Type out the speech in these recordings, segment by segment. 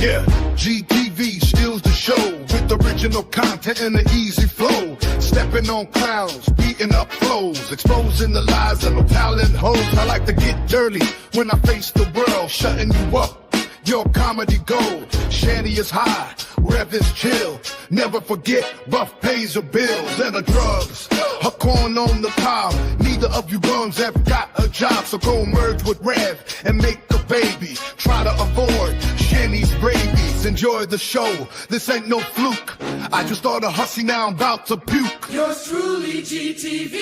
Yeah, GTV steals the show with original content and an easy flow. Stepping on clowns, beating up flows, exposing the lies of no talent hoes. I like to get dirty when I face the world, shutting you up. Your comedy gold, Shanty is high, rev is chill. Never forget, Buff pays your bills and the drugs. Her corn on the cob, neither of you bums have got a job. So go merge with Rev and make a baby. Try to avoid Shanty's rabies. Enjoy the show, this ain't no fluke. I just started hustling, now I'm about to puke. Yours truly, GTV.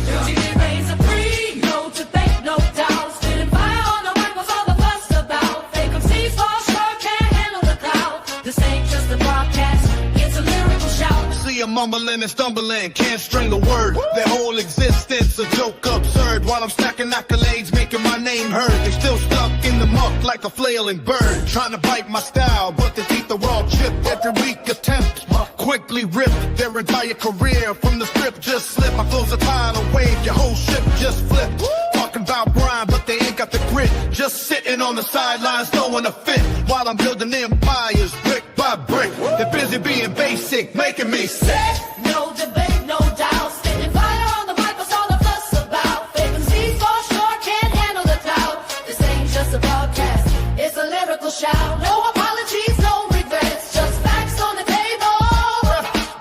GTV reigns supreme, no debate, no doubt. Spitting fire on the mic, what's all the fuss about? Fake MCs fall short, can't handle the cloud. This ain't just a broadcast, it's a lyrical shout. See them mumbling and stumbling, can't string a word. Their whole existence a joke absurd. While I'm stacking accolades, making my name heard. They still stuck in the muck like a flailing bird. Trying to bite my style, but their teeth are all chipped. Every weak attempt quickly ripped their entire career from the script. Just slip, my flow's a tidal wave, your whole ship just flipped. Talking about Brian, but they ain't got the grit. Just sitting on the sidelines, throwing a fit. While I'm building empires, brick by brick. They're busy being basic, making me sick. No debate, no doubt. Spitting fire on the mic, what's all the fuss about? Fake MCs fall short, can't handle the cloud. This ain't just a broadcast, it's a lyrical shout. No apologies, no regrets, just facts on the table.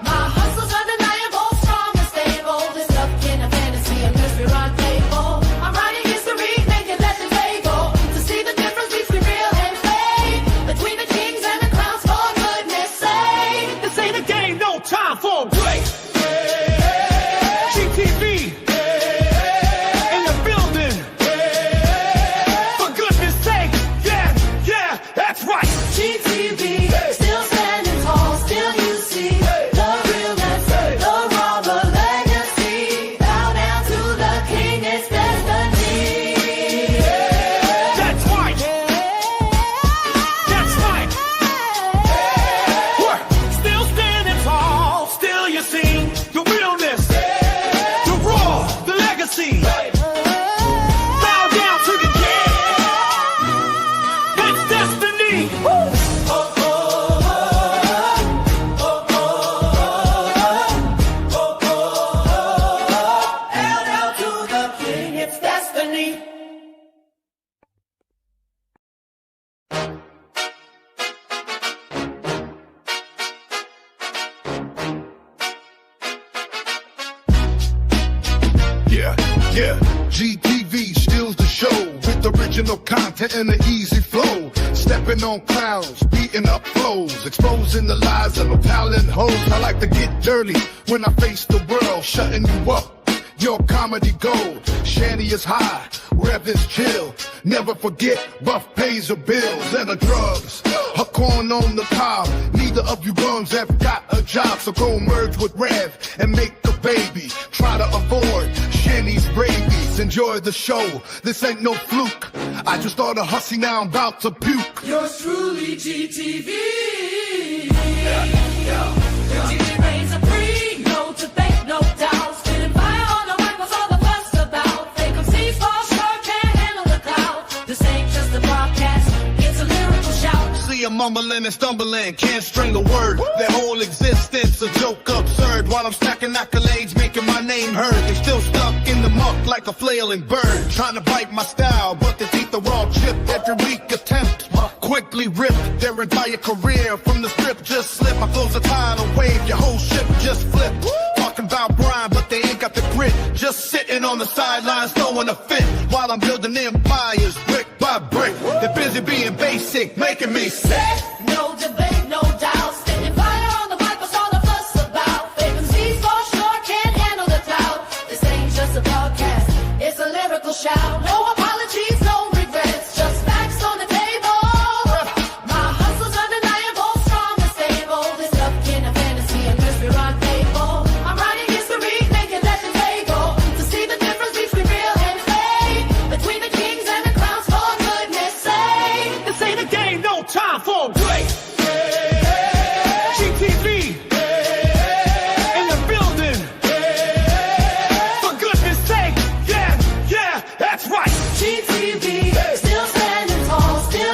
My hustle's undeniable, strong and stable. This stuff in a fantasy and mystery rendezvous. I'm writing history, making legends able to see the difference between real and fake, between the kings and the clowns, for goodness sake. This ain't a game, no time for a break. GTV in the building. For goodness sake, yeah, that's right. GTV, still standing tall, still you see the realness, the raw, the legacy. Bow down to the king, it's destiny. That's right. That's right. Work. Still standing tall, still you see the realness, the raw, the legacy. Bow down to the king. It's destiny. Bow down to the king, it's destiny. Yeah, GTV steals the show with original content and an easy flow. Stepping on clowns, beating up flows, exposing the lies of no talent hoes. I like to get dirty when I face the world, shutting you up. Your comedy gold, Shanty is high, rev is chill. Never forget, Buff pays your bills and the drugs. Her corn on the cob, neither of you bums have got a job. So go merge with Rev and make a baby. Try to avoid Shanty's rabies. Enjoy the show, this ain't no fluke. I just started hustling, now I'm about to puke. Yours truly, GTV. GTV reigns supreme, no debate, no doubt. Spitting fire on the mic, what's all the fuss about? Fake MCs fall short, can't handle the cloud. This ain't just a broadcast, it's a lyrical shout. See them mumbling and stumbling, can't string a word. Their whole existence a joke absurd. While I'm stacking accolades, making my name heard. They still stuck in the muck like a flailing bird. Trying to bite my style, but their teeth are all chipped. Every weak attempt quickly ripped their entire career from the script. Just slip, my flow's a tidal wave, your whole ship just flipped. Talking about Brian, but they ain't got the grit. Just sitting on the sidelines, throwing a fit. While I'm building empires, brick by brick. They're busy being basic, making me sick. No debate, no doubt. Spitting fire on the mic, what's all the fuss about? Fake MCs fall short, can't handle the cloud. This ain't just a broadcast, it's a lyrical shout. No apologies, no regrets, just facts on the table. My hustle's undeniable, strong and stable. This stuff in a fantasy and mystery rendezvous. I'm writing history, making legends able to see the difference between real and fake, between the kings and the clowns, for goodness sake. This ain't a game, no time for a break. GTV in the building. For goodness sake, yeah, that's right. GTV, still standing tall, still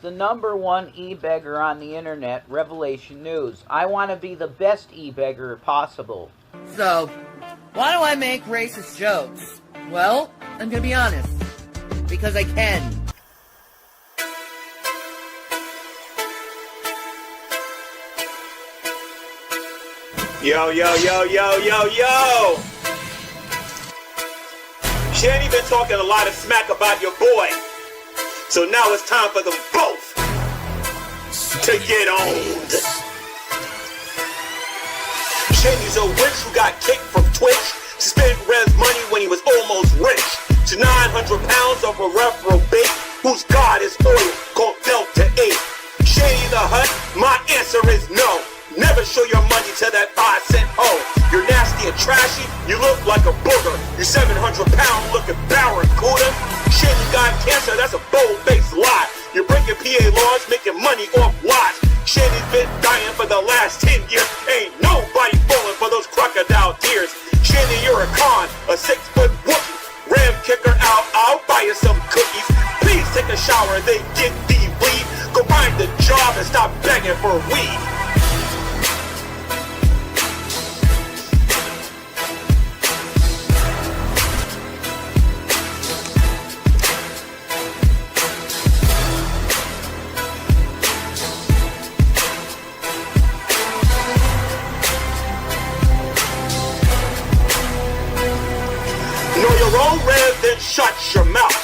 the #1 e-beggar on the internet, Revelation News. I want to be the best e-beggar possible. So, why do I make racist jokes? Well, I'm gonna be honest. Because I can. Yo, yo, yo, yo, yo, yo! Shanny been talking a lot of smack about your boy. So now it's time for them both to get owned. Shanny's a witch who got kicked from Twitch. Spent Rev's money when he was almost rich. To 900 pounds of a reprobate whose God is oil called Delta 8. Shady the Hut, my answer is no. Never show your money to that 5-cent hoe. You're nasty and trashy, you look like a booger. You 700-pound looking barracuda. Shady got cancer, that's a bold-faced lie. You're breaking PA laws, making money off lies. Shady's been dying for the last 10 years. Ain't nobody falling for those crocodile tears. Shady, you're a con, a 6-foot Wookiee. Ram kicker out, I'll buy you some cookies. Please take a shower, then get the weed. Go find a job and stop begging for weed. Know your own Rev, then shut your mouth.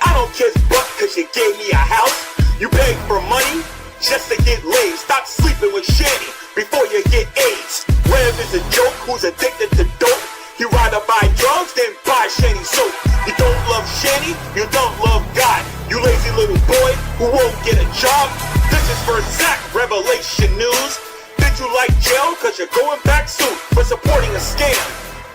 I don't kiss butt cause you gave me a house. You beg for money just to get laid. Stop sleeping with Shanny before you get AIDS. Rev is a joke who's addicted to dope. He rather buy drugs than buy Shanny soap. You don't love Shanny, you don't love God. You lazy little boy who won't get a job. This is for Zach, Revelation News. Did you like jail cause you're going back soon for supporting a scam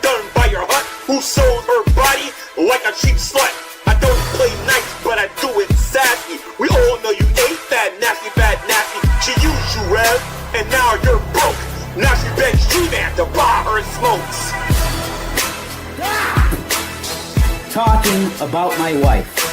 done by your hut who sold her body like a cheap slut? I don't play nice, but I do it sassy. We all know you ain't fat, nasty, bad, nasty. She used you, Rev, and now you're broke. Now she begs G-Man to buy her smokes. Talking about my wife.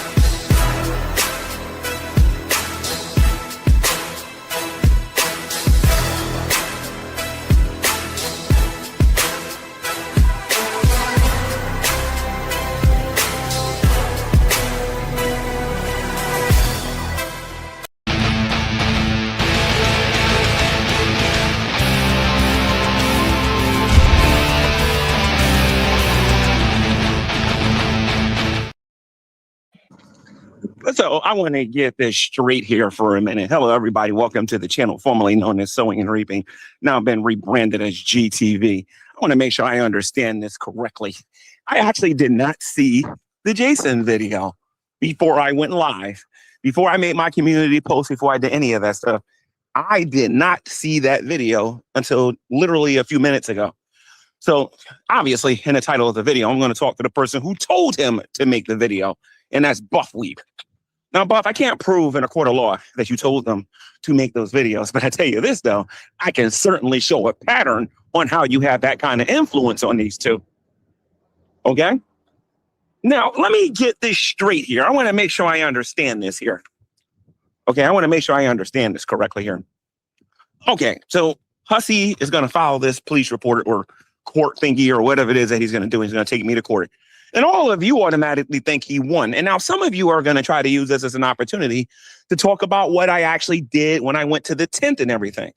So I want to get this straight here for a minute. Hello, everybody. Welcome to the channel formerly known as Sowing and Reaping, now been rebranded as GTV. I want to make sure I understand this correctly. I actually did not see the Jason video before I went live, before I made my community post, before I did any of that stuff. I did not see that video until literally a few minutes ago. So obviously in the title of the video, I'm going to talk to the person who told him to make the video, and that's Buffweeb. Now, Buff, I can't prove in a court of law that you told them to make those videos, but I tell you this, though, I can certainly show a pattern on how you have that kind of influence on these two. Okay? Now, let me get this straight here. I want to make sure I understand this here. Okay, I want to make sure I understand this correctly here. Okay, so Hussey is going to file this police report or court thingy or whatever it is that he's going to do. He's going to take me to court. And all of you automatically think he won. And now some of you are going to try to use this as an opportunity to talk about what I actually did when I went to the tent and everything.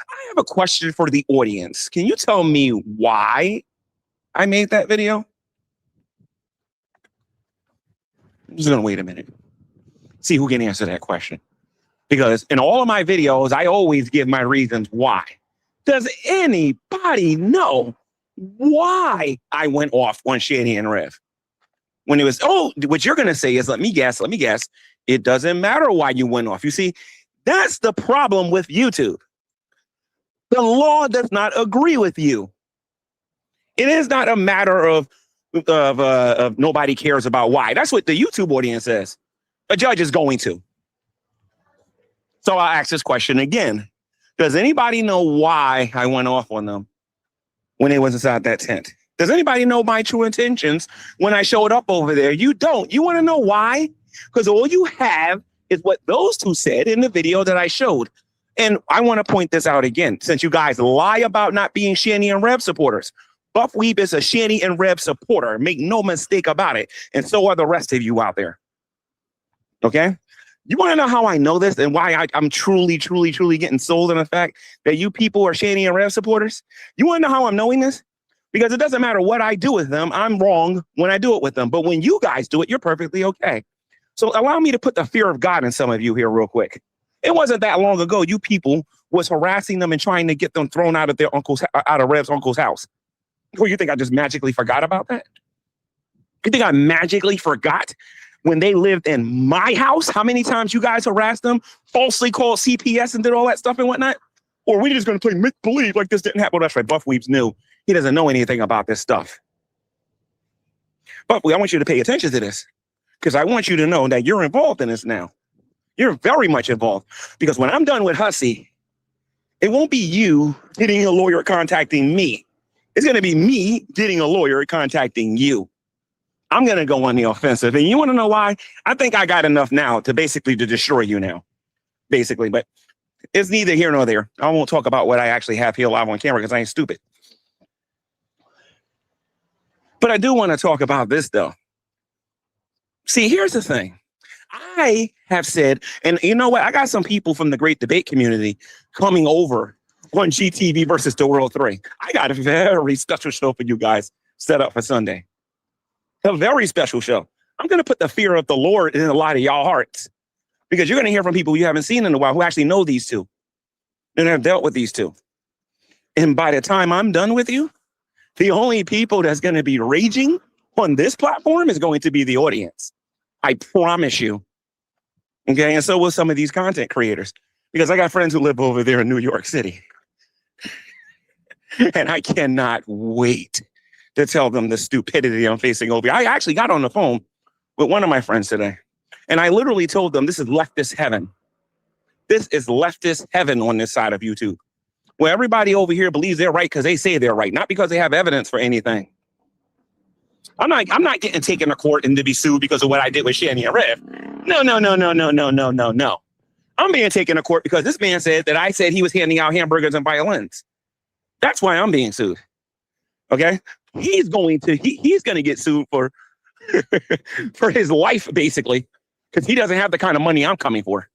I have a question for the audience. Can you tell me why I made that video? I'm just going to wait a minute. See who can answer that question. Because in all of my videos, I always give my reasons why. Does anybody know why I went off on Shady and Rev? When it was, oh, what you're going to say is, let me guess. It doesn't matter why you went off. You see, that's the problem with YouTube. The law does not agree with you. It is not a matter of nobody cares about why. That's what the YouTube audience says. A judge is going to. So I'll ask this question again. Does anybody know why I went off on them when they was inside that tent? Does anybody know my true intentions when I showed up over there? You don't. You want to know why? Because all you have is what those two said in the video that I showed. And I want to point this out again, since you guys lie about not being Shanny and Rev supporters. Buffweeb is a Shanny and Rev supporter. Make no mistake about it. And so are the rest of you out there. Okay? You want to know how I know this and why I'm truly getting sold on the fact that you people are Shanny and Rev supporters? You want to know how I'm knowing this? Because it doesn't matter what I do with them. I'm wrong when I do it with them. But when you guys do it, you're perfectly okay. So allow me to put the fear of God in some of you here real quick. It wasn't that long ago you people was harassing them and trying to get them thrown out of Rev's uncle's house. Well, you think I just magically forgot about that? You think I magically forgot when they lived in my house? How many times you guys harassed them, falsely called CPS and did all that stuff and whatnot? Or we just going to play make-believe like this didn't happen? Well, that's right. Buffweeb's new. He doesn't know anything about this stuff. Buffweeb, I want you to pay attention to this because I want you to know that you're involved in this now. You're very much involved because when I'm done with Hussey, it won't be you getting a lawyer contacting me. It's going to be me getting a lawyer contacting you. I'm going to go on the offensive. And you want to know why? I think I got enough now to basically to destroy you now, basically. But it's neither here nor there. I won't talk about what I actually have here live on camera because I ain't stupid. But I do want to talk about this, though. See, here's the thing. I have said, and you know what? I got some people from the great debate community coming over on GTV versus the World 3. I got a very special show for you guys set up for Sunday. A very special show. I'm going to put the fear of the Lord in a lot of y'all hearts because you're going to hear from people you haven't seen in a while who actually know these two and have dealt with these two. And by the time I'm done with you, the only people that's going to be raging on this platform is going to be the audience. I promise you. Okay. And so will some of these content creators because I got friends who live over there in New York City. And I cannot wait to tell them the stupidity I'm facing over here. I actually got on the phone with one of my friends today. And I literally told them this is leftist heaven. This is leftist heaven on this side of YouTube. Where everybody over here believes they're right because they say they're right, not because they have evidence for anything. I'm not getting taken to court and to be sued because of what I did with Shanny and Rev. No. I'm being taken to court because this man said that I said he was handing out hamburgers and violins. That's why I'm being sued. Okay? He's going to get sued for for his life, basically, because he doesn't have the kind of money I'm coming for.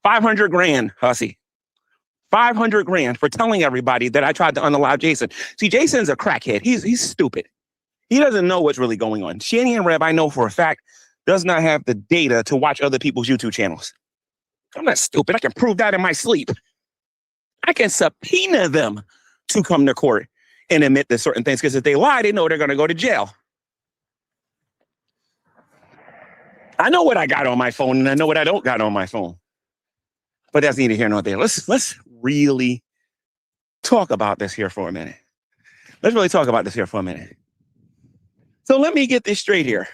500 grand, Hussey. 500 grand for telling everybody that I tried to unalive Jason. See, Jason's a crackhead. He's stupid. He doesn't know what's really going on. Shanny and Rev, I know for a fact, does not have the data to watch other people's YouTube channels. I'm not stupid. I can prove that in my sleep. I can subpoena them to come to court and admit to certain things because if they lie, they know they're going to go to jail. I know what I got on my phone and I know what I don't got on my phone. But that's neither here nor there. Let's really talk about this here for a minute. Let's really talk about this here for a minute. So let me get this straight here.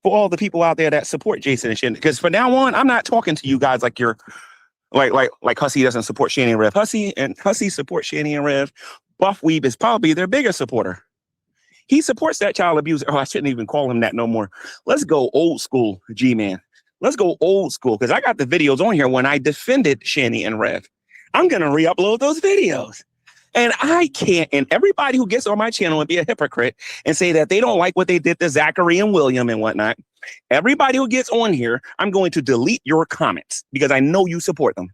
For all the people out there that support Jason and Shanny, because from now on, I'm not talking to you guys like you're like Hussey doesn't support Shanny and Rev. Hussey supports Shanny and Rev. Buffweeb is probably their biggest supporter. He supports that child abuser. Oh, I shouldn't even call him that no more. Let's go old school, G-Man. Let's go old school, because I got the videos on here when I defended Shanny and Rev. I'm going to re-upload those videos. And I can't, and everybody who gets on my channel and be a hypocrite and say that they don't like what they did to Zachary and William and whatnot, everybody who gets on here, I'm going to delete your comments because I know you support them.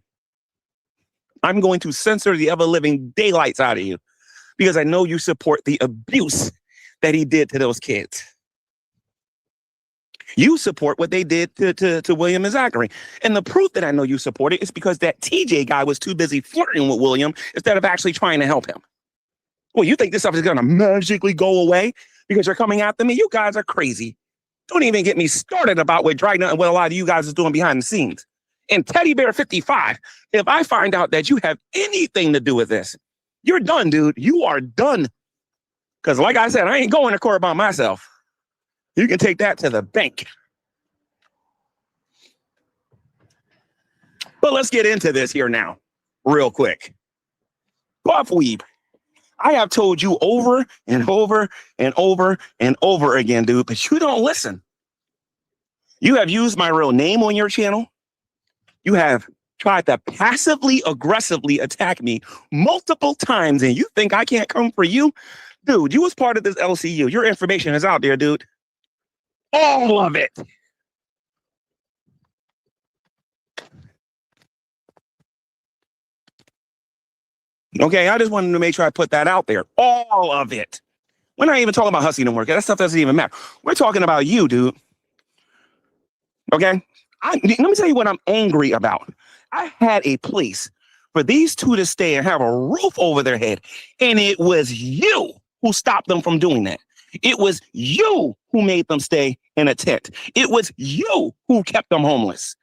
I'm going to censor the ever-living daylights out of you because I know you support the abuse that he did to those kids. You support what they did to William and Zachary. And the proof that I know you support it is because that TJ guy was too busy flirting with William instead of actually trying to help him. Well, you think this stuff is going to magically go away because you're coming after me? You guys are crazy. Don't even get me started about what Dragnet and what a lot of you guys is doing behind the scenes. And Teddy Bear 55, if I find out that you have anything to do with this, you're done, dude. You are done. Because like I said, I ain't going to court by myself. You can take that to the bank. But let's get into this here now, real quick. Buffweeb, I have told you over and over and over and over again, dude, but you don't listen. You have used my real name on your channel. You have tried to passively aggressively attack me multiple times, and you think I can't come for you? Dude, you was part of this LCU. Your information is out there, dude. All of it. Okay, I just wanted to make sure I put that out there. All of it. We're not even talking about Husky no more. That stuff doesn't even matter. We're talking about you, dude. Okay? Let me tell you what I'm angry about. I had a place for these two to stay and have a roof over their head, and it was you who stopped them from doing that. It was you who made them stay in a tent. It was you who kept them homeless.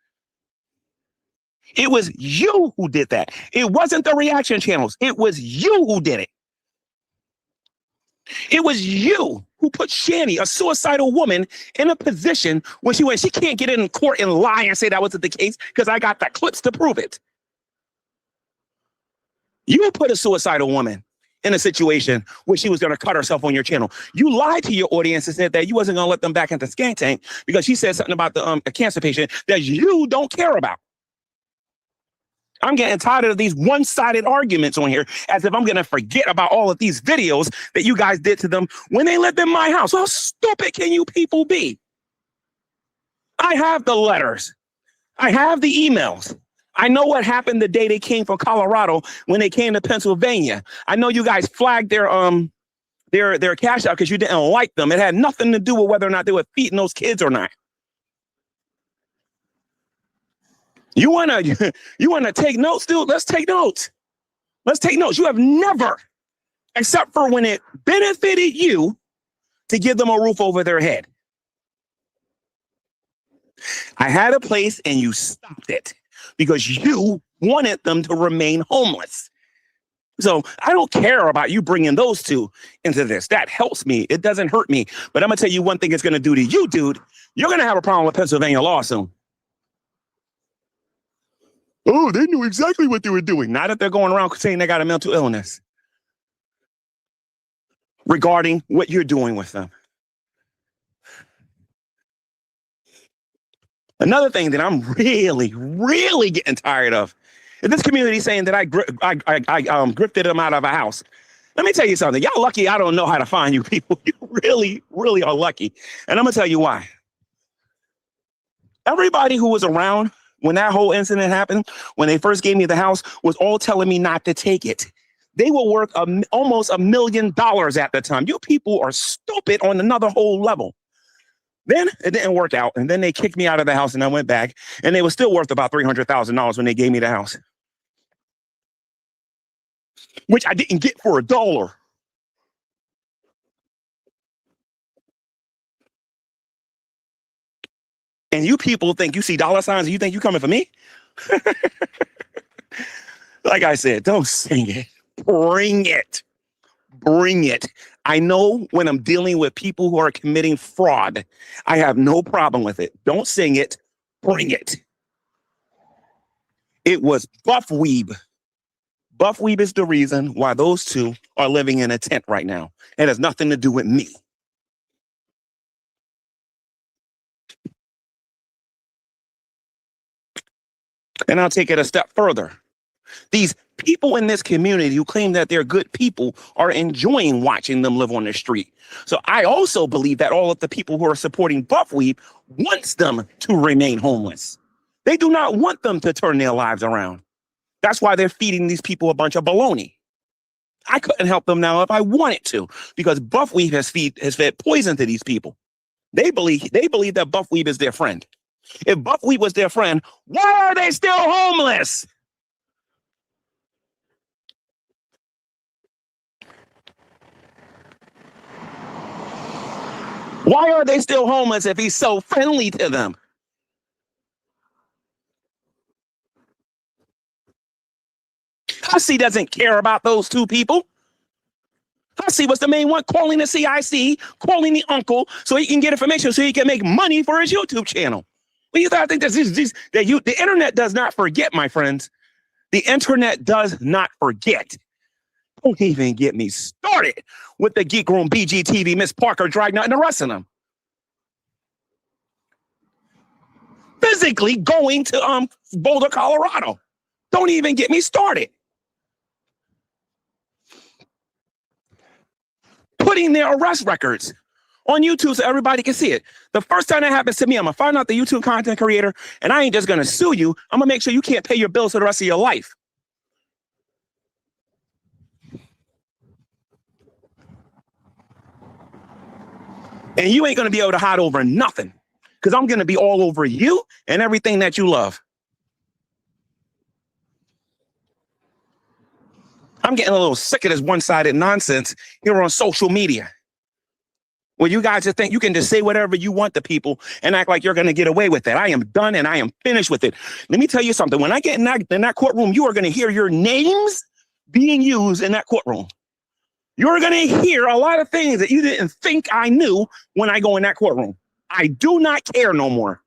It was you who did that. It wasn't the reaction channels. It was you who did it. It was you who put Shani, a suicidal woman, in a position where she can't get in court and lie and say that wasn't the case because I got the clips to prove it. You put a suicidal woman in a situation where she was going to cut herself on your channel. You lied to your audience and said that you wasn't going to let them back into Skank Tank because she said something about a cancer patient that you don't care about. I'm getting tired of these one-sided arguments on here as if I'm going to forget about all of these videos that you guys did to them when they lived in my house. How stupid can you people be? I have the letters. I have the emails. I know what happened the day they came from Colorado when they came to Pennsylvania. I know you guys flagged their cash out because you didn't like them. It had nothing to do with whether or not they were feeding those kids or not. You wanna take notes, dude? Let's take notes. Let's take notes. You have never, except for when it benefited you, to give them a roof over their head. I had a place and you stopped it because you wanted them to remain homeless. So I don't care about you bringing those two into this. That helps me. It doesn't hurt me. But I'm gonna tell you one thing it's gonna do to you, dude. You're gonna have a problem with Pennsylvania law soon. Oh, they knew exactly what they were doing. Not that they're going around saying they got a mental illness regarding what you're doing with them. Another thing that I'm really, really getting tired of is this community saying that I grifted them out of a house. Let me tell you something. Y'all lucky I don't know how to find you people. You really, really are lucky. And I'm going to tell you why. Everybody who was around when that whole incident happened, when they first gave me the house, was all telling me not to take it. They were worth almost $1 million at the time. You people are stupid on another whole level. Then it didn't work out. And then they kicked me out of the house and I went back. And they were still worth about $300,000 when they gave me the house, which I didn't get for $1. And you people think you see dollar signs and you think you coming for me? Like I said, don't sing it. Bring it. Bring it. I know when I'm dealing with people who are committing fraud, I have no problem with it. Don't sing it. Bring it. It was Buffweeb. Buffweeb is the reason why those two are living in a tent right now. It has nothing to do with me. And I'll take it a step further. These people in this community who claim that they're good people are enjoying watching them live on the street. So I also believe that all of the people who are supporting Buffweeb wants them to remain homeless. They do not want them to turn their lives around. That's why they're feeding these people a bunch of baloney. I couldn't help them now if I wanted to, because Buffweeb has fed poison to these people. They believe that Buffweeb is their friend. If Buffweeb was their friend, why are they still homeless? Why are they still homeless if he's so friendly to them? Hussey doesn't care about those two people. Hussey was the main one calling the CIC, calling the uncle so he can get information so he can make money for his YouTube channel. Well, you think the internet does not forget, my friends. The internet does not forget. Don't even get me started with the Geek Room, BGTV, Miss Parker, Dragna, and the rest of them. physically going to Boulder, Colorado. Don't even get me started. Putting their arrest records on YouTube so everybody can see it. The first time that happens to me, I'm gonna find out the YouTube content creator, and I ain't just gonna sue you. I'm gonna make sure you can't pay your bills for the rest of your life. And you ain't gonna be able to hide over nothing, because I'm gonna be all over you and everything that you love. I'm getting a little sick of this one-sided nonsense here on social media, where you guys just think you can just say whatever you want to people and act like you're going to get away with it. I am done and I am finished with it. Let me tell you something. When I get in that courtroom, you are going to hear your names being used in that courtroom. You're going to hear a lot of things that you didn't think I knew when I go in that courtroom. I do not care no more.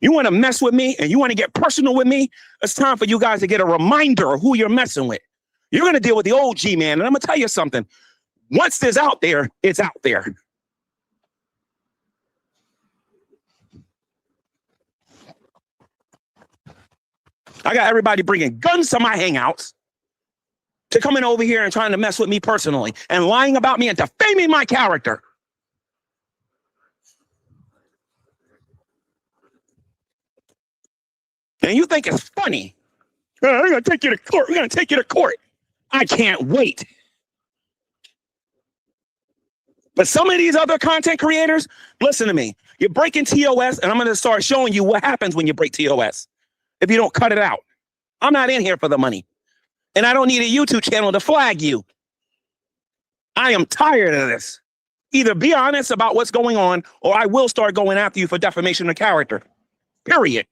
You want to mess with me and you want to get personal with me? It's time for you guys to get a reminder of who you're messing with. You're going to deal with the old G man. And I'm going to tell you something. Once this out there, it's out there. I got everybody bringing guns to my hangouts to coming over here and trying to mess with me personally and lying about me and defaming my character. And you think it's funny? We're going to take you to court. We're going to take you to court. I can't wait. But some of these other content creators, listen to me. You're breaking TOS, and I'm going to start showing you what happens when you break TOS if you don't cut it out. I'm not in here for the money. And I don't need a YouTube channel to flag you. I am tired of this. Either be honest about what's going on, or I will start going after you for defamation of character. Period.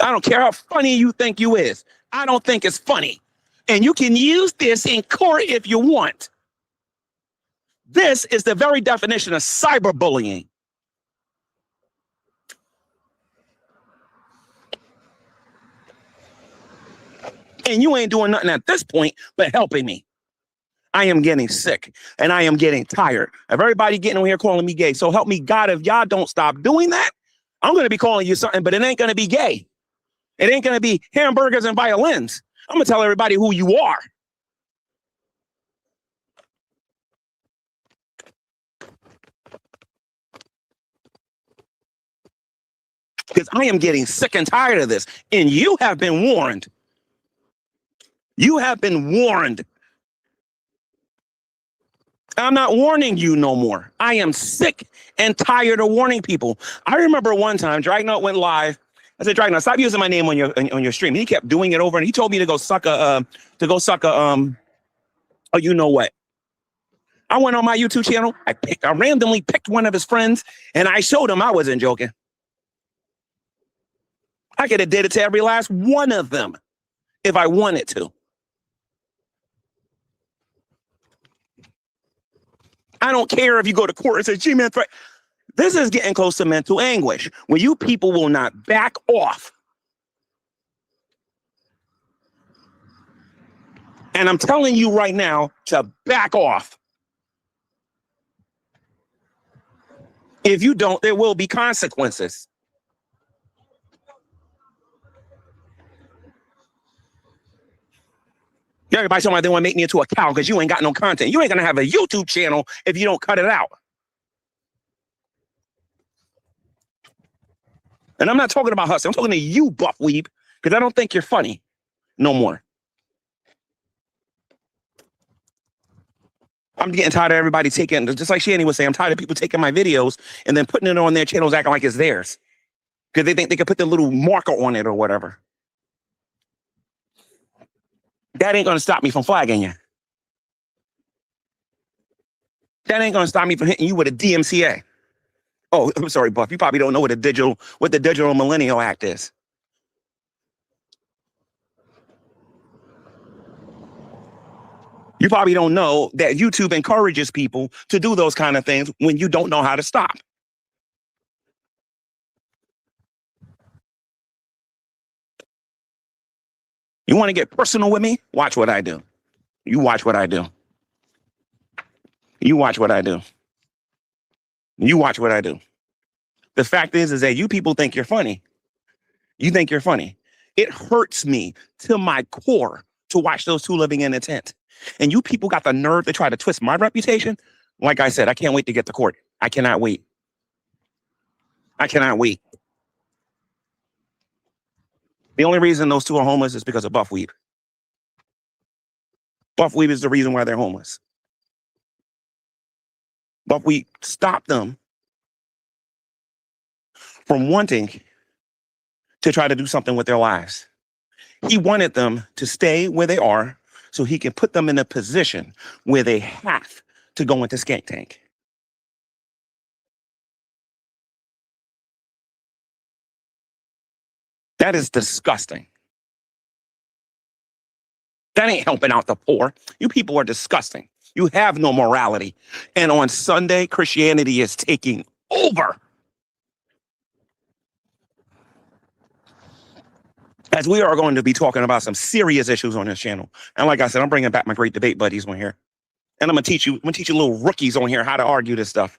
I don't care how funny you think you is. I don't think it's funny. And you can use this in court if you want. This is the very definition of cyberbullying. And you ain't doing nothing at this point but helping me. I am getting sick and I am getting tired of everybody getting on here calling me gay. So help me God, if y'all don't stop doing that, I'm going to be calling you something, but it ain't going to be gay. It ain't going to be hamburgers and violins. I'm going to tell everybody who you are. Because I am getting sick and tired of this. And you have been warned. You have been warned. I'm not warning you no more. I am sick and tired of warning people. I remember one time, Dragnout went live. I said, Dragnout, stop using my name on your stream. He kept doing it over, and he told me to go suck a oh, you know what? I went on my YouTube channel. I randomly picked one of his friends, and I showed him I wasn't joking. I could have did it to every last one of them if I wanted to. I don't care if you go to court and say, gee, man, this is getting close to mental anguish when you people will not back off. And I'm telling you right now to back off. If you don't, there will be consequences. Everybody talking about they want to make me into a cow because you ain't got no content. You ain't going to have a YouTube channel if you don't cut it out. And I'm not talking about hustling. I'm talking to you, Buffweeb, because I don't think you're funny no more. I'm getting tired of everybody taking, just like Shanny was saying, I'm tired of people taking my videos and then putting it on their channels acting like it's theirs because they think they can put the little marker on it or whatever. That ain't going to stop me from flagging you. That ain't going to stop me from hitting you with a DMCA. Oh, I'm sorry, Buff. You probably don't know what the Digital Millennial Act is. You probably don't know that YouTube encourages people to do those kind of things when you don't know how to stop. You want to get personal with me? Watch what I do. You watch what I do. You watch what I do. You watch what I do. The fact is that you people think you're funny. You think you're funny. It hurts me to my core to watch those two living in a tent. And you people got the nerve to try to twist my reputation. Like I said, I can't wait to get to court. I cannot wait. I cannot wait. The only reason those two are homeless is because of Buffweeb. Buffweeb is the reason why they're homeless. Buffweeb stopped them from wanting to try to do something with their lives. He wanted them to stay where they are so he can put them in a position where they have to go into skank tank. That is disgusting. That ain't helping out the poor. You people are disgusting. You have no morality. And on Sunday, Christianity is taking over. As we are going to be talking about some serious issues on this channel. And like I said, I'm bringing back my great debate buddies on here. And I'm going to teach you little rookies on here how to argue this stuff.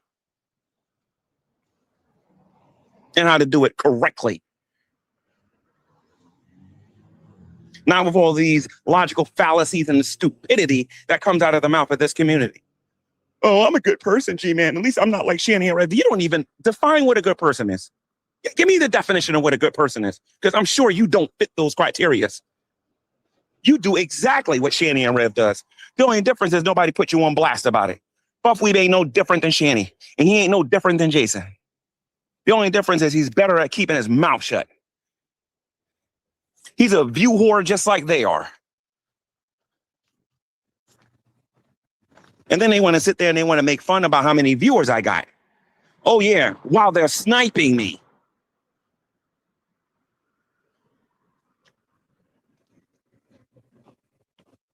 And how to do it correctly. Not with all these logical fallacies and the stupidity that comes out of the mouth of this community. Oh, I'm a good person, G-Man. At least I'm not like Shanny and Rev. You don't even define what a good person is. Give me the definition of what a good person is, because I'm sure you don't fit those criteria. You do exactly what Shanny and Rev does. The only difference is nobody put you on blast about it. Buffweeb ain't no different than Shanny, and he ain't no different than Jason. The only difference is he's better at keeping his mouth shut. He's a view whore just like they are. And then they want to sit there and they want to make fun about how many viewers I got. Oh yeah, while they're sniping me.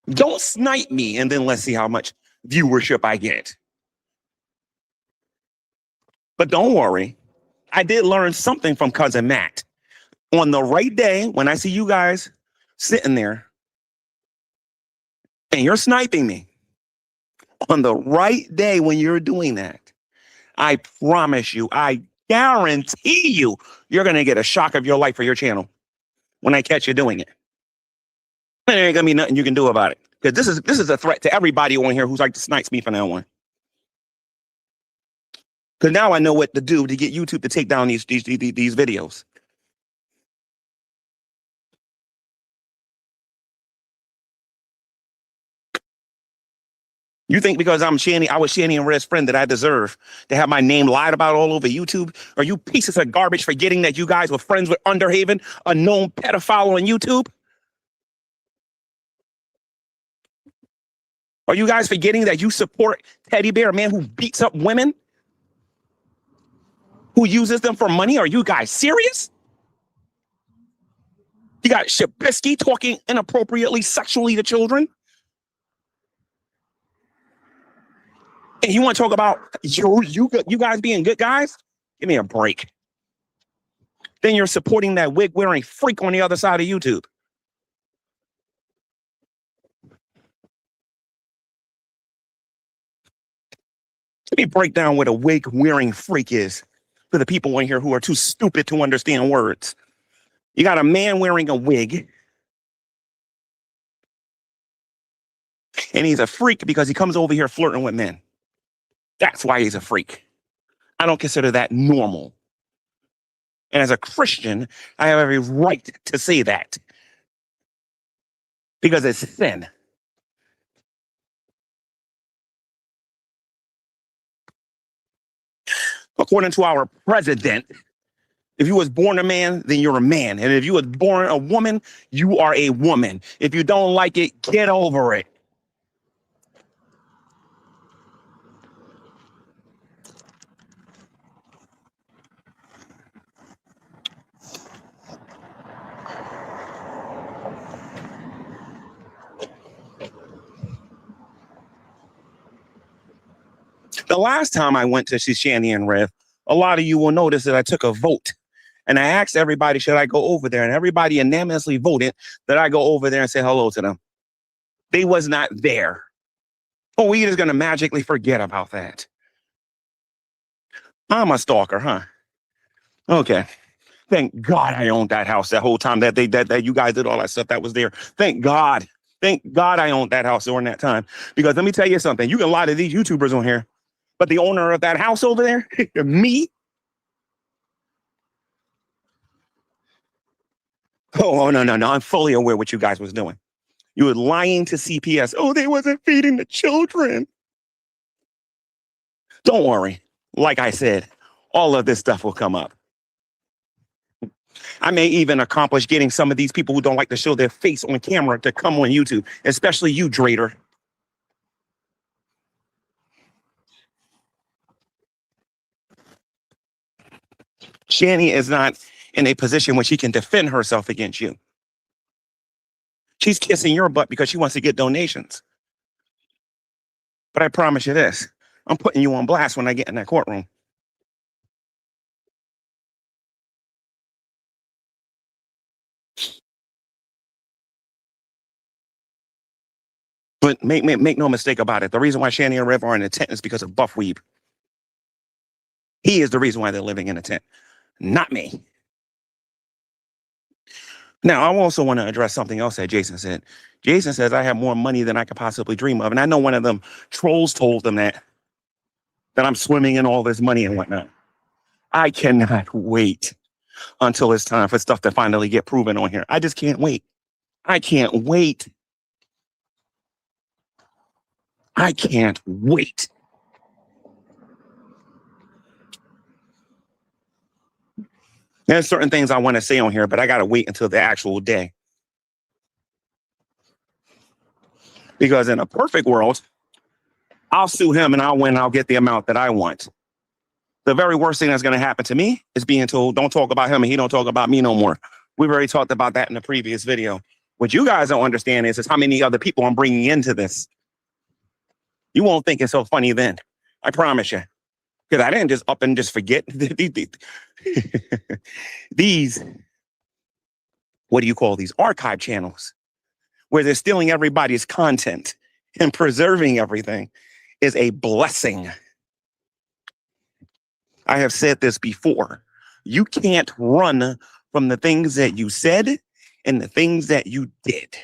Don't snipe me and then let's see how much viewership I get. But don't worry, I did learn something from Cousin Matt. On the right day, when I see you guys sitting there and you're sniping me, on the right day when you're doing that, I promise you, I guarantee you, you're going to get a shock of your life for your channel when I catch you doing it. There ain't going to be nothing you can do about it. Because this is a threat to everybody on here who's like to snipe me from now on. Because now I know what to do to get YouTube to take down these videos. You think because I was Shanny and Red's friend that I deserve to have my name lied about all over YouTube? Are you pieces of garbage forgetting that you guys were friends with Underhaven, a known pedophile on YouTube? Are you guys forgetting that you support Teddy Bear, a man who beats up women? Who uses them for money? Are you guys serious? You got Shabisky talking inappropriately sexually to children? And you want to talk about you guys being good guys? Give me a break. Then you're supporting that wig-wearing freak on the other side of YouTube. Let me break down what a wig-wearing freak is for the people in here who are too stupid to understand words. You got a man wearing a wig. And he's a freak because he comes over here flirting with men. That's why he's a freak. I don't consider that normal. And as a Christian, I have every right to say that. Because it's sin. According to our president, if you was born a man, then you're a man. And if you was born a woman, you are a woman. If you don't like it, get over it. The last time I went to see Shanny and Rev, a lot of you will notice that I took a vote. And I asked everybody, should I go over there? And everybody unanimously voted that I go over there and say hello to them. They was not there. Oh, we just gonna magically forget about that. I'm a stalker, huh? Okay. Thank God I owned that house that whole time that that you guys did all that stuff that was there. Thank God. Thank God I owned that house during that time. Because let me tell you something. You get a lot of these YouTubers on here, but the owner of that house over there, me. Oh, no. I'm fully aware what you guys was doing. You were lying to CPS. Oh, they wasn't feeding the children. Don't worry. Like I said, all of this stuff will come up. I may even accomplish getting some of these people who don't like to show their face on camera to come on YouTube, especially you, Drader. Shani is not in a position where she can defend herself against you. She's kissing your butt because she wants to get donations. But I promise you this, I'm putting you on blast when I get in that courtroom. But make no mistake about it. The reason why Shani and Rev are in a tent is because of Buffweeb. He is the reason why they're living in a tent, not me. Now, I also want to address something else that Jason said. Jason says I have more money than I could possibly dream of. And I know one of them trolls told them that I'm swimming in all this money and whatnot. I cannot wait until it's time for stuff to finally get proven on here. I just can't wait. I can't wait. I can't wait. There's certain things I want to say on here, but I got to wait until the actual day. Because in a perfect world, I'll sue him and I'll win. I'll get the amount that I want. The very worst thing that's going to happen to me is being told, don't talk about him and he don't talk about me no more. We've already talked about that in the previous video. What you guys don't understand is how many other people I'm bringing into this. You won't think it's so funny then. I promise you. Because I didn't just up and just forget these, what do you call these, archive channels, where they're stealing everybody's content and preserving everything is a blessing. I have said this before. You can't run from the things that you said and the things that you did.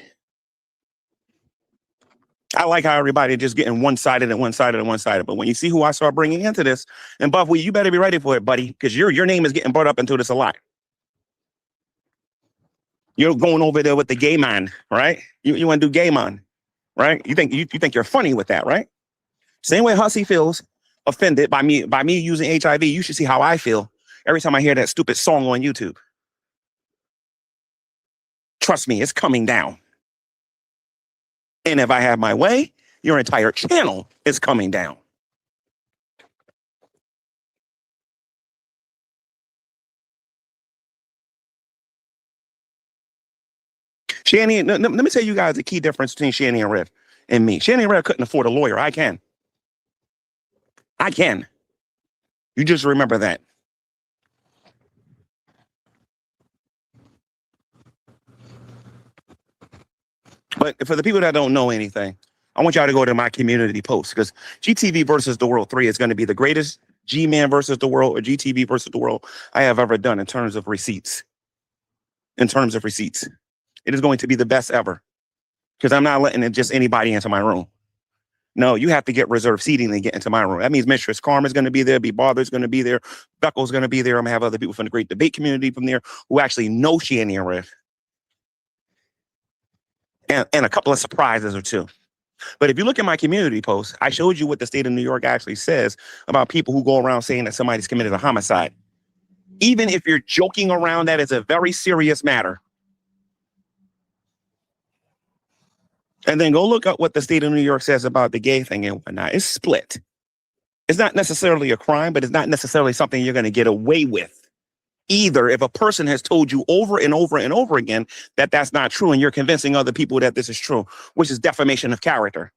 I like how everybody just getting one-sided and one-sided and one-sided. But when you see who I start bringing into this, and Buffweeb, you better be ready for it, buddy, because your name is getting brought up into this a lot. You're going over there with the gay man, right? You want to do gay man, right? You think you're funny with that, right? Same way Hussy feels offended by me using HIV. You should see how I feel every time I hear that stupid song on YouTube. Trust me, it's coming down. And if I have my way, your entire channel is coming down. Shani, let me tell you guys the key difference between Shani and Rev and me. Shani and Rev couldn't afford a lawyer. I can. You just remember that. But for the people that don't know anything, I want y'all to go to my community post because GTV versus the World 3 is going to be the greatest G-Man versus the world or GTV versus the world I have ever done in terms of receipts. It is going to be the best ever because I'm not letting just anybody into my room. No, you have to get reserved seating to get into my room. That means Mistress Karma's going to be there, B. Bother's going to be there, Beckle's going to be there. I'm going to have other people from the great debate community from there who actually know Shani and Rev. And a couple of surprises or two. But if you look at my community post, I showed you what the state of New York actually says about people who go around saying that somebody's committed a homicide. Even if you're joking around, that is a very serious matter. And then go look up what the state of New York says about the gay thing and whatnot. It's split. It's not necessarily a crime, but it's not necessarily something you're going to get away with. Either if a person has told you over and over and over again that that's not true and you're convincing other people that this is true, which is defamation of character.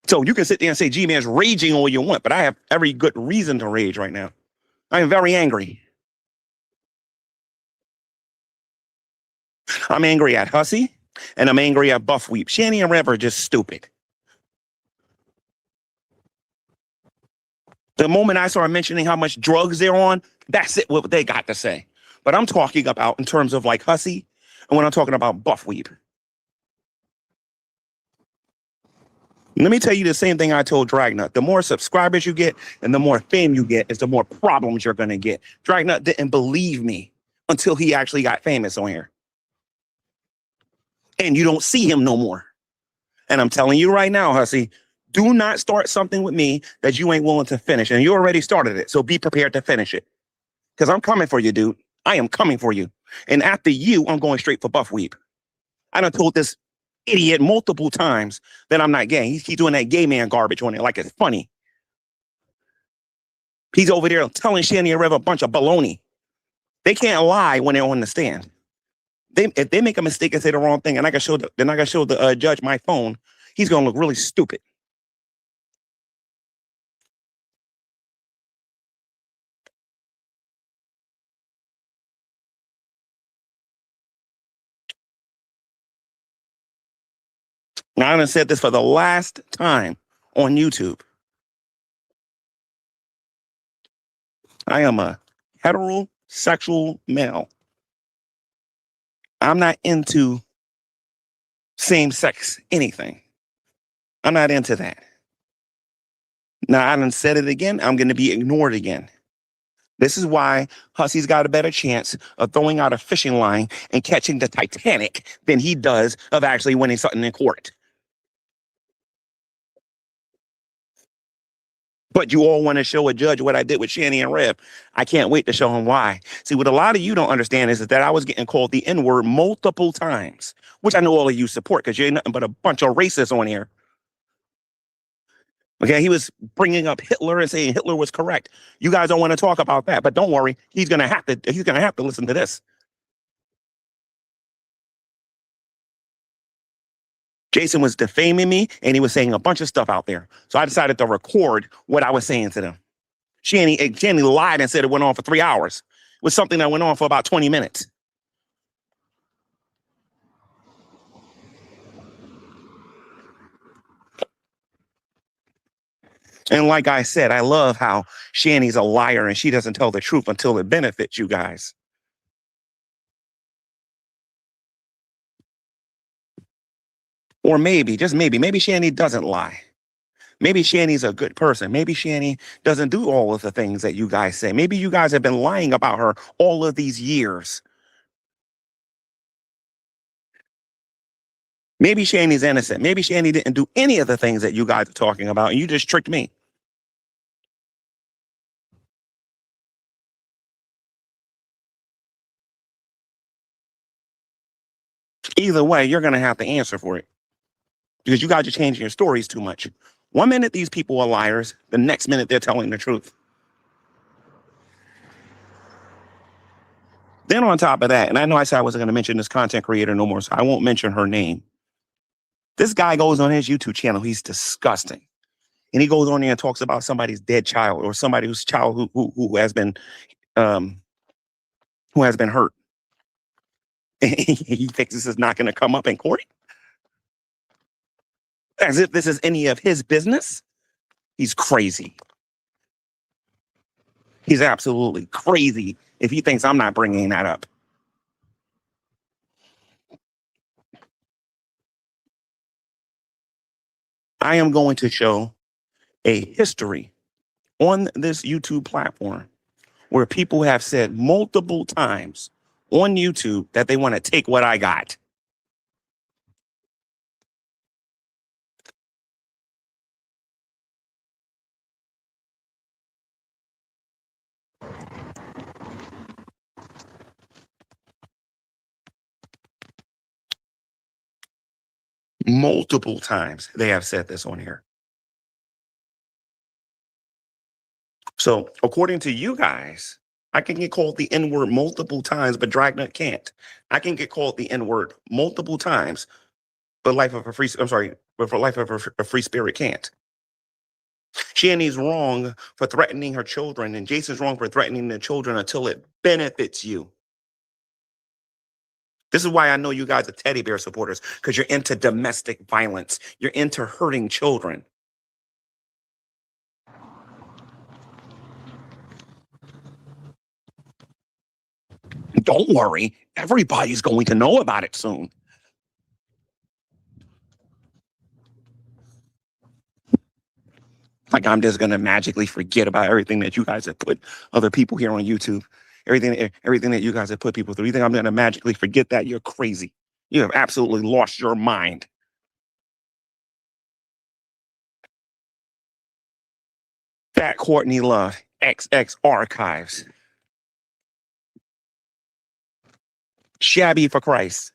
So you can sit there and say G-Man's raging all you want, but I have every good reason to rage right now. I am very angry. I'm angry at Hussy, and I'm angry at Buffweeb. Shanny and Rev are just stupid. The moment I started mentioning how much drugs they're on, that's it, what they got to say. But I'm talking about in terms of like Hussy, and when I'm talking about Buffweeb. Let me tell you the same thing I told Dragnut. The more subscribers you get and the more fame you get is the more problems you're going to get. Dragnut didn't believe me until he actually got famous on here. And you don't see him no more. And I'm telling you right now, Hussy, do not start something with me that you ain't willing to finish. And you already started it, so be prepared to finish it. Because I'm coming for you, dude. I am coming for you. And after you, I'm going straight for Buffweeb. I done told this idiot multiple times that I'm not gay. He's doing that gay man garbage on it like it's funny. He's over there telling Shanny and Rev a bunch of baloney. They can't lie when they're on the stand. If they make a mistake and say the wrong thing, and I can show the judge my phone, he's gonna look really stupid. Now, I done said this for the last time on YouTube. I am a heterosexual male. I'm not into same-sex anything. I'm not into that. Now, I done said it again. I'm going to be ignored again. This is why Hussy's got a better chance of throwing out a fishing line and catching the Titanic than he does of actually winning something in court. But you all want to show a judge what I did with Shanny and Rev. I can't wait to show him why. See, what a lot of you don't understand is that I was getting called the N-word multiple times, which I know all of you support because you ain't nothing but a bunch of racists on here. Okay, he was bringing up Hitler and saying Hitler was correct. You guys don't want to talk about that, but don't worry, he's gonna have to listen to this. Jason was defaming me, and he was saying a bunch of stuff out there. So I decided to record what I was saying to them. Shanny lied and said it went on for 3 hours. It was something that went on for about 20 minutes. And like I said, I love how Shanny's a liar and she doesn't tell the truth until it benefits you guys. Or maybe, just maybe Shanny doesn't lie. Maybe Shanny's a good person. Maybe Shanny doesn't do all of the things that you guys say. Maybe you guys have been lying about her all of these years. Maybe Shanny's innocent. Maybe Shanny didn't do any of the things that you guys are talking about, and you just tricked me. Either way, you're going to have to answer for it because you guys are changing your stories too much. 1 minute, these people are liars. The next minute, they're telling the truth. Then on top of that, and I know I said I wasn't going to mention this content creator no more, so I won't mention her name. This guy goes on his YouTube channel. He's disgusting. And he goes on there and talks about somebody's dead child or somebody whose child who has been hurt. He thinks this is not going to come up in court. As if this is any of his business. He's crazy. He's absolutely crazy if he thinks I'm not bringing that up. I am going to show a history on this YouTube platform where people have said multiple times on YouTube that they want to take what I got. Multiple times they have said this on here. So according to you guys, I can get called the N-word multiple times, but Dragnet can't. I can get called the N-word multiple times, but for life of a free spirit can't. Shanny's wrong for threatening her children, and Jason's wrong for threatening the children until it benefits you. This is why I know you guys are teddy bear supporters, because you're into domestic violence. You're into hurting children. Don't worry. Everybody's going to know about it soon. Like I'm just going to magically forget about everything that you guys have put other people here on YouTube. Everything that you guys have put people through. You think I'm going to magically forget that? You're crazy. You have absolutely lost your mind. Fat Courtney Love, XX Archives. Shabby for Christ.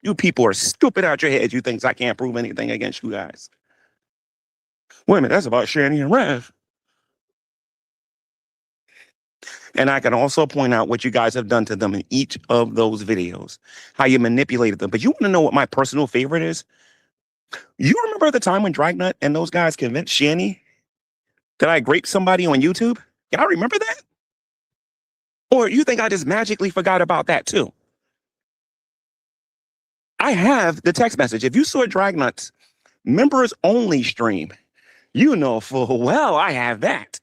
You people are stupid out your heads. You think I can't prove anything against you guys. Wait a minute, that's about Shani and Rev. And I can also point out what you guys have done to them in each of those videos, how you manipulated them. But you want to know what my personal favorite is? You remember the time when Dragnut and those guys convinced Shani that I raped somebody on YouTube? Y'all remember that? Or you think I just magically forgot about that too? I have the text message. If you saw Dragnut's members only stream, you know full well I have that.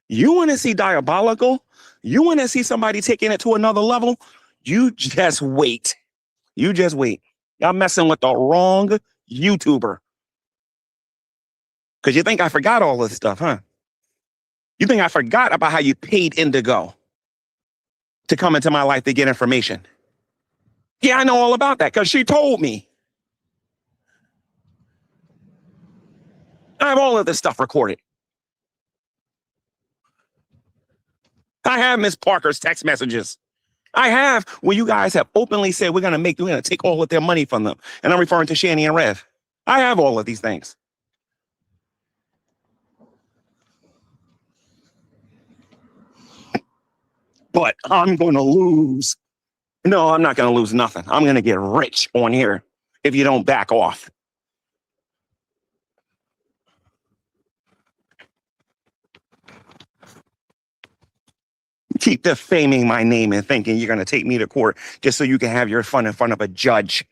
You want to see diabolical? You want to see somebody taking it to another level? You just wait. You just wait. Y'all messing with the wrong YouTuber. Because you think I forgot all this stuff, huh? You think I forgot about how you paid Indigo to come into my life to get information? Yeah, I know all about that because she told me. I have all of this stuff recorded. I have Miss Parker's text messages. I have when you guys have openly said we're going to take all of their money from them. And I'm referring to Shani and Rev. I have all of these things. But I'm going to lose. No, I'm not going to lose nothing. I'm going to get rich on here if you don't back off. Keep defaming my name and thinking you're going to take me to court just so you can have your fun in front of a judge.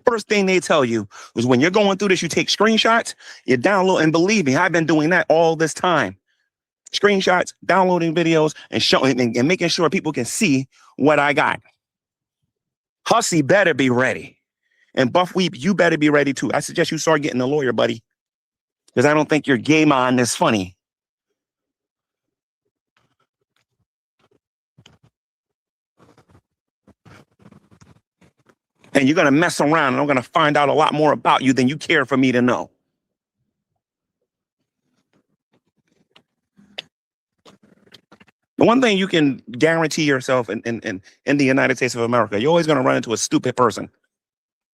First thing they tell you is when you're going through this, you take screenshots, you download, and believe me, I've been doing that all this time. Screenshots, downloading videos, and showing and making sure people can see what I got. Hussy better be ready. And Buffweeb, you better be ready too. I suggest you start getting a lawyer, buddy. Because I don't think your game on is funny. And you're going to mess around and I'm going to find out a lot more about you than you care for me to know. The one thing you can guarantee yourself in the United States of America, you're always going to run into a stupid person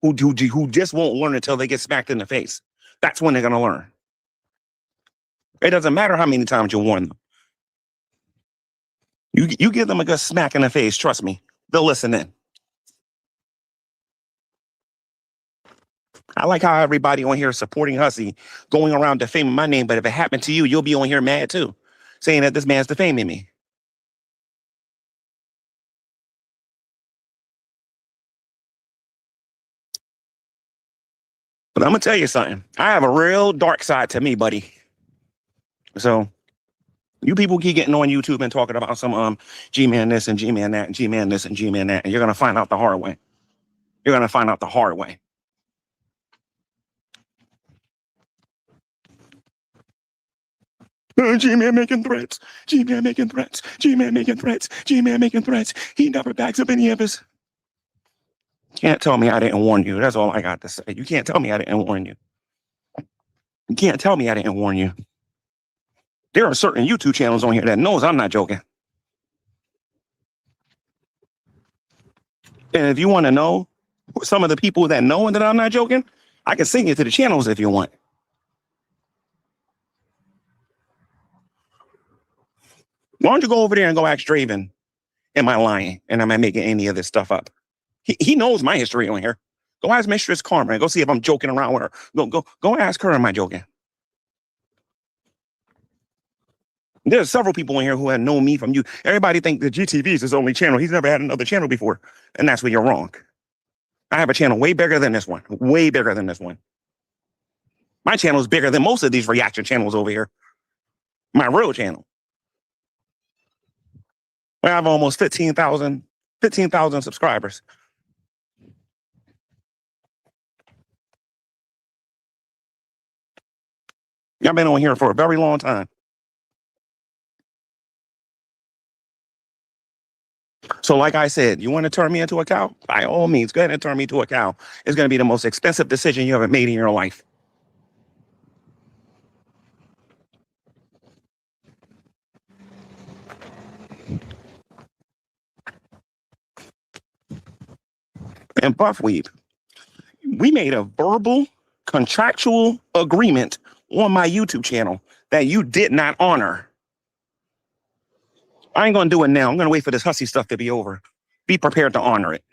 who just won't learn until they get smacked in the face. That's when they're going to learn. It doesn't matter how many times you warn them. You give them a good smack in the face, trust me, they'll listen in. I like how everybody on here is supporting Hussy, going around defaming my name, but if it happened to you, you'll be on here mad too, saying that this man's defaming me. But I'm going to tell you something. I have a real dark side to me, buddy. So you people keep getting on YouTube and talking about some G-Man this and G-Man that and G-Man this and G-Man that, and you're going to find out the hard way. You're going to find out the hard way. G-Man making threats. G-Man making threats. G-Man making threats. G-Man making threats. He never backs up any of his. Can't tell me I didn't warn you. That's all I got to say. You can't tell me I didn't warn you. You can't tell me I didn't warn you. There are certain YouTube channels on here that knows I'm not joking. And if you want to know some of the people that know that I'm not joking, I can sing you to the channels if you want. Why don't you go over there and go ask Draven, am I lying? And am I making any of this stuff up? He knows my history on here. Go ask Mistress Karma and go see if I'm joking around with her. Go ask her, am I joking? There's several people in here who have known me from you. Everybody think that GTV is his only channel. He's never had another channel before. And that's where you're wrong. I have a channel way bigger than this one. Way bigger than this one. My channel is bigger than most of these reaction channels over here. My real channel. I have almost 15,000 subscribers. I've been on here for a very long time. So like I said, you want to turn me into a cow? By all means, go ahead and turn me into a cow. It's going to be the most expensive decision you ever made in your life. And Buffweeb, we made a verbal contractual agreement on my YouTube channel that you did not honor. I ain't going to do it now. I'm going to wait for this hussy stuff to be over. Be prepared to honor it.